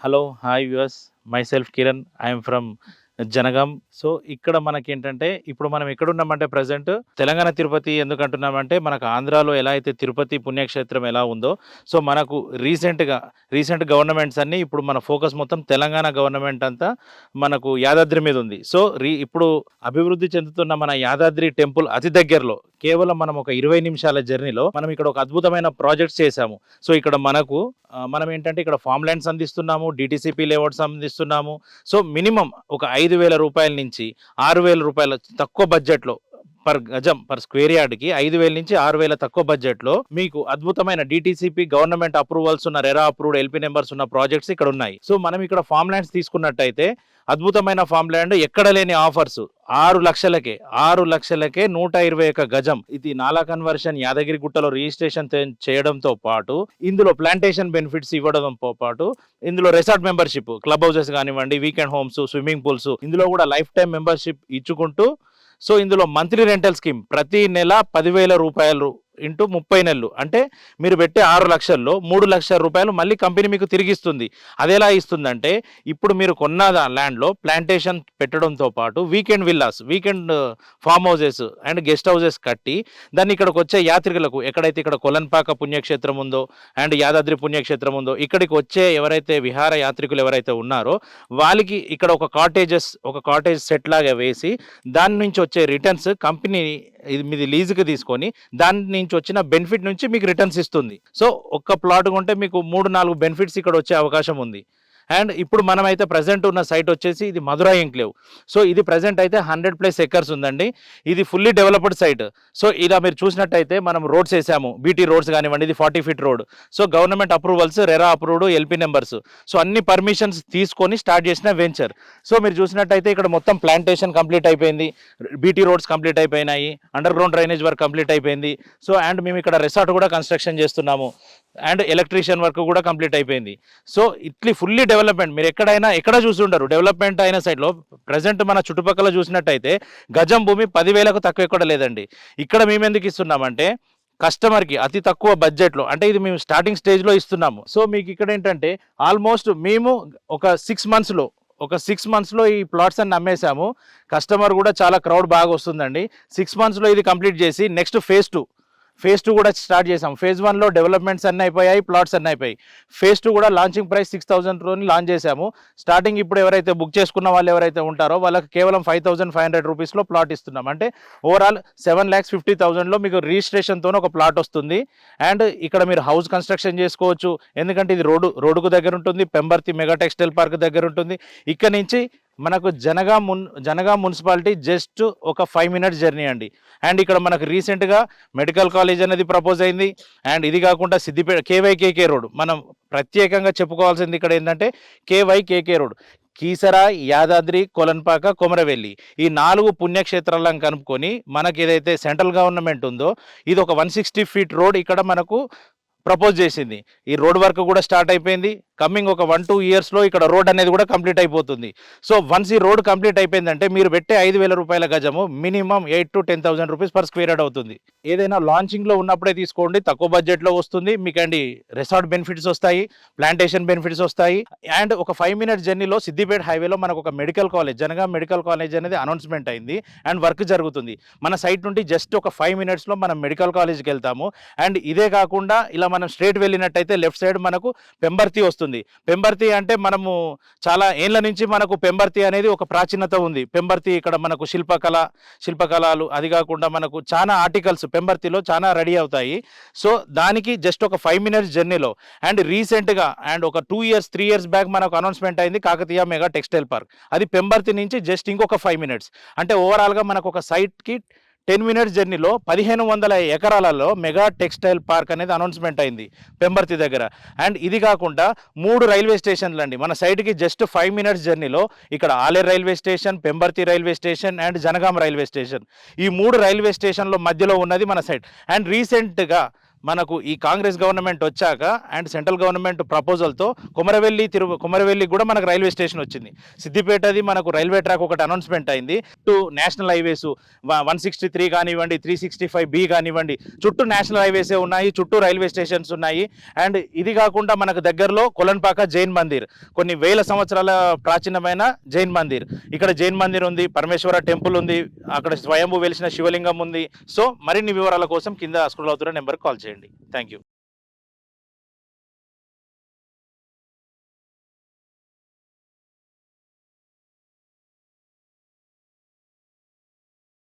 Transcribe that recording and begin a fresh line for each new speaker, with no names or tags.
Hello, hi viewers. Myself Kiran. I'm from Jangaon. So, ఇక్కడ మనకేంటంటే, ఇప్పుడు మనం ఎక్కడున్నామంటే ప్రెజెంట్ తెలంగాణ తిరుపతి ఎందుకంటున్నామంటే, మనకు ఆంధ్రాలో ఎలా అయితే తిరుపతి పుణ్యక్షేత్రం ఎలా ఉందో, సో, మనకు రీసెంట్ గవర్నమెంట్స్ అన్నీ ఇప్పుడు మన ఫోకస్ మొత్తం తెలంగాణ గవర్నమెంట్ అంతా మనకు యాదాద్రి మీద ఉంది. సో, ఇప్పుడు అభివృద్ధి చెందుతున్న మన యాదాద్రి టెంపుల్ అతి దగ్గరలో కేవలం మనం ఒక 20 నిమిషాల జర్నీలో మనం ఇక్కడ ఒక అద్భుతమైన ప్రాజెక్ట్స్ చేశాము. సో, ఇక్కడ మనం ఏంటంటే ఇక్కడ ఫామ్ ల్యాండ్స్ అందిస్తున్నాము, డీటీసీపీ లేఅవుట్స్ అందిస్తున్నాము. సో, మినిమం ఒక 5,000 రూపాయల నుంచి 6,000 రూపాయల తక్కువ బడ్జెట్‌లో పర్ గజం, పర్ స్క్వేర్ యార్డ్‌కి 5,000 నుంచి 6,000 తక్కువ బడ్జెట్‌లో మీకు అద్భుతమైన డీటీసీపీ గవర్నమెంట్ అప్రూవల్స్ ఉన్న, రెరా అప్రూవ్డ్ ఎల్పీ నెంబర్స్ ఉన్న ప్రాజెక్ట్స్ ఇక్కడ ఉన్నాయి. సో, మనం ఇక్కడ ఫామ్ ల్యాండ్స్ తీసుకున్నట్టయితే అద్భుతమైన ఫామ్ ల్యాండ్, ఎక్కడ లేని ఆఫర్స్ 6,00,000కే 121 గజం. ఇది నాలా కన్వర్షన్ యాదగిరిగుట్టలో రిజిస్ట్రేషన్ చేయడంతో పాటు ఇందులో ప్లాంటేషన్ బెనిఫిట్స్ ఇవ్వడంతో పాటు ఇందులో రిసార్ట్ మెంబర్షిప్, క్లబ్ హౌసెస్ కానివ్వండి, వీకెండ్ హోమ్స్, స్విమ్మింగ్ పూల్స్, ఇందులో కూడా లైఫ్ టైం మెంబర్షిప్ ఇచ్చుకుంటూ, సో ఇందులో మంత్లీ రెంటల్ స్కీమ్ ప్రతి నెల 10,000 రూపాయలు ఇంటూ 30 నెలలు, అంటే మీరు పెట్టే 6,00,000లో 3,00,000 రూపాయలు మళ్ళీ కంపెనీ మీకు తిరిగిస్తుంది. అదెలా ఇస్తుందంటే, ఇప్పుడు మీరు కొన్న ల్యాండ్లో ప్లాంటేషన్ పెట్టడంతో పాటు weekend villas, weekend form houses and guest houses కట్టి దాన్ని ఇక్కడికి వచ్చే యాత్రికులకు, ఎక్కడైతే ఇక్కడ కొలన్పాక పుణ్యక్షేత్రం ఉందో అండ్ యాదాద్రి పుణ్యక్షేత్రం ఉందో, ఇక్కడికి వచ్చే ఎవరైతే విహార యాత్రికులు ఎవరైతే ఉన్నారో వాళ్ళకి ఇక్కడ ఒక కాటేజ్ సెట్ లాగా వేసి దాని నుంచి వచ్చే రిటర్న్స్ కంపెనీ మీది లీజుకి తీసుకొని దాని నుంచి వచ్చిన బెనిఫిట్ నుంచి మీకు రిటర్న్స్ ఇస్తుంది. సో, ఒక్క ప్లాట్ కొంటే మీకు 3-4 బెనిఫిట్స్ ఇక్కడ వచ్చే అవకాశం ఉంది. అండ్ ఇప్పుడు మనమైతే ప్రజెంట్ ఉన్న సైట్ వచ్చేసి ఇది మధురా ఎంక్లేవ్. సో, ఇది ప్రజెంట్ అయితే 100+ ఎకర్స్ ఉందండి. ఇది ఫుల్లీ డెవలప్డ్ సైట్. సో, ఇలా మీరు చూసినట్టయితే మనం రోడ్స్ వేసాము, బీటీ రోడ్స్ కానివ్వండి, ఇది 40 feet road. So, government approvals, RERA approved, LP numbers, so అన్ని పర్మిషన్స్ తీసుకొని స్టార్ట్ చేసిన వెంచర్. సో, మీరు చూసినట్టయితే ఇక్కడ మొత్తం ప్లాంటేషన్ కంప్లీట్ అయిపోయింది, బీటీ రోడ్స్ కంప్లీట్ అయిపోయినాయి, underground drainage work complete అయిపోయింది. సో, అండ్ మేము ఇక్కడ రిసార్ట్ కూడా కన్స్ట్రక్షన్ చేస్తున్నాము అండ్ ఎలక్ట్రీషియన్ వర్క్ కూడా కంప్లీట్ అయిపోయింది. సో, ఇట్లీ ఫుల్లీ డెవలప్మెంట్. మీరు ఎక్కడ చూస్తుంటారు డెవలప్మెంట్ అయిన సైడ్లో. ప్రజెంట్ మన చుట్టుపక్కల చూసినట్టయితే గజం భూమి 10,000కు తక్కువ ఎక్కడ లేదండి. ఇక్కడ మేము ఎందుకు ఇస్తున్నామంటే కస్టమర్కి అతి తక్కువ బడ్జెట్లో, అంటే ఇది మేము స్టార్టింగ్ స్టేజ్లో ఇస్తున్నాము. సో, మీకు ఇక్కడ ఏంటంటే ఆల్మోస్ట్ మేము ఒక 6 మంత్స్లో ఈ ప్లాట్స్ అన్ని అమ్మేశాము. కస్టమర్ కూడా చాలా క్రౌడ్ బాగా వస్తుందండి. 6 మంత్స్లో ఇది కంప్లీట్ చేసి నెక్స్ట్ ఫేజ్ 2 కూడా స్టార్ట్ చేసాం. ఫేజ్ 1లో డెవలప్మెంట్స్ అన్నీ అయిపోయాయి, ప్లాట్స్ అన్నీ అయిపోయాయి. ఫేజ్ 2 కూడా లాంచింగ్ ప్రైస్ 6,000 లాంచ్ చేశాము. స్టార్టింగ్ ఇప్పుడు ఎవరైతే బుక్ చేసుకున్న వాళ్ళు ఎవరైతే ఉంటారో వాళ్ళకి కేవలం 5,500 రూపీస్లో ప్లాట్ ఇస్తున్నాం. అంటే ఓవరాల్ 7,50,000లో మీకు రిజిస్ట్రేషన్తో ఒక ప్లాట్ వస్తుంది. అండ్ ఇక్కడ మీరు హౌస్ కన్స్ట్రక్షన్ చేసుకోవచ్చు, ఎందుకంటే ఇది రోడ్డుకు దగ్గర ఉంటుంది, పెంబర్తి మెగా టెక్స్టైల్ పార్క్ దగ్గర ఉంటుంది. ఇక్కడ నుంచి మనకు జనగాం మున్సిపాలిటీ జస్ట్ ఒక 5 మినిట్స్ జర్నీ అండి. అండ్ ఇక్కడ మనకు రీసెంట్గా మెడికల్ కాలేజ్ అనేది ప్రపోజ్ అయింది. అండ్ ఇది కాకుండా సిద్దిపేట కేవైకేకే రోడ్, మనం ప్రత్యేకంగా చెప్పుకోవాల్సింది ఇక్కడ ఏంటంటే కేవైకేకే రోడ్, కీసరా, యాదాద్రి, కొలన్పాక, కొమరవెల్లి, ఈ 4 పుణ్యక్షేత్రాలను కనుక్కొని మనకి ఏదైతే సెంట్రల్ గవర్నమెంట్ ఉందో ఇది ఒక 160 ఫీట్ రోడ్ ఇక్కడ మనకు ప్రపోజ్ చేసింది. ఈ రోడ్ వర్క్ కూడా స్టార్ట్ అయిపోయింది. కమింగ్ ఒక 1-2 ఇయర్స్లో ఇక్కడ రోడ్ అనేది కూడా కంప్లీట్ అయిపోతుంది. సో, వన్స్ ఈ రోడ్ కంప్లీట్ అయిపోయిందంటే మీరు పెట్టే 5,000 రూపాయల గజము minimum 8,000 to 10,000 rupees per square yard అవుతుంది. ఏదైనా లాంచింగ్లో ఉన్నప్పుడే తీసుకోండి, తక్కువ బడ్జెట్లో వస్తుంది మీకు. అండి రిసార్ట్ బెనిఫిట్స్ వస్తాయి, ప్లాంటేషన్ బెనిఫిట్స్ వస్తాయి. అండ్ ఒక 5 మినిట్స్ జర్నీలో సిద్దిపేట హైవేలో మనకు ఒక medical college, Jangaon medical college అనేది అనౌన్స్మెంట్ అయింది అండ్ వర్క్ జరుగుతుంది. మన సైట్ నుండి జస్ట్ ఒక 5 మినిట్స్లో మనం మెడికల్ కాలేజ్కి వెళ్తాము. అండ్ ఇదే కాకుండా ఇలా మనం స్ట్రేట్ వెళ్ళినట్టయితే లెఫ్ట్ సైడ్ మనకు పెంబర్తి వస్తుంది. పెంబర్తి అంటే మనము చాలా ఏళ్ళ నుంచి మనకు పెంబర్తి అనేది ఒక ప్రాచీనత ఉంది. పెంబర్తి ఇక్కడ మనకు శిల్పకళలు, అది కాకుండా మనకు చాలా ఆర్టికల్స్ పెంబర్తిలో చాలా రెడీ అవుతాయి. సో, దానికి జస్ట్ ఒక 5 మినిట్స్ జర్నీలో. అండ్ రీసెంట్గా ఒక 3 ఇయర్స్ బ్యాక్ మనకు అనౌన్స్మెంట్ అయింది కాకతీయ మెగా టెక్స్టైల్ పార్క్, అది పెంబర్తి నుంచి జస్ట్ ఇంకొక 5 మినిట్స్. అంటే ఓవరాల్గా మనకు ఒక సైట్కి 10 మినిట్స్ జర్నీలో 1,500 ఎకరాలలో మెగా టెక్స్టైల్ పార్క్ అనేది అనౌన్స్మెంట్ అయింది పెంబర్తి దగ్గర. అండ్ ఇది కాకుండా 3 రైల్వే స్టేషన్లు అండి మన సైట్కి జస్ట్ 5 మినిట్స్ జర్నీలో. ఇక్కడ Aler railway station, Pembarthi railway station and Jangaon railway station, ఈ 3 రైల్వే స్టేషన్ల మధ్యలో ఉన్నది మన సైట్. అండ్ రీసెంట్గా మనకు ఈ కాంగ్రెస్ గవర్నమెంట్ వచ్చాక అండ్ సెంట్రల్ గవర్నమెంట్ ప్రపోజల్తో కొమరవెల్లి కూడా మనకు రైల్వే స్టేషన్ వచ్చింది. సిద్దిపేటది మనకు రైల్వే ట్రాక్ ఒకటి అనౌన్స్మెంట్ అయింది. చుట్టూ నేషనల్ హైవేస్ 163 కానివ్వండి, 365B కానివ్వండి, చుట్టూ నేషనల్ హైవేసే ఉన్నాయి, చుట్టూ రైల్వే స్టేషన్స్ ఉన్నాయి. అండ్ ఇది కాకుండా మనకు దగ్గరలో కొలన్పాక జైన్ మందిర్, కొన్ని వేల సంవత్సరాల ప్రాచీనమైన జైన్ మందిర్. ఇక్కడ జైన్ మందిర్ ఉంది, పరమేశ్వర టెంపుల్ ఉంది, అక్కడ స్వయంభూ వెలిసిన శివలింగం ఉంది. సో మరిన్ని వివరాల కోసం కింద స్క్రోల్ అవుతున్న నెంబర్కి కాల్ చేయండి. Thank you.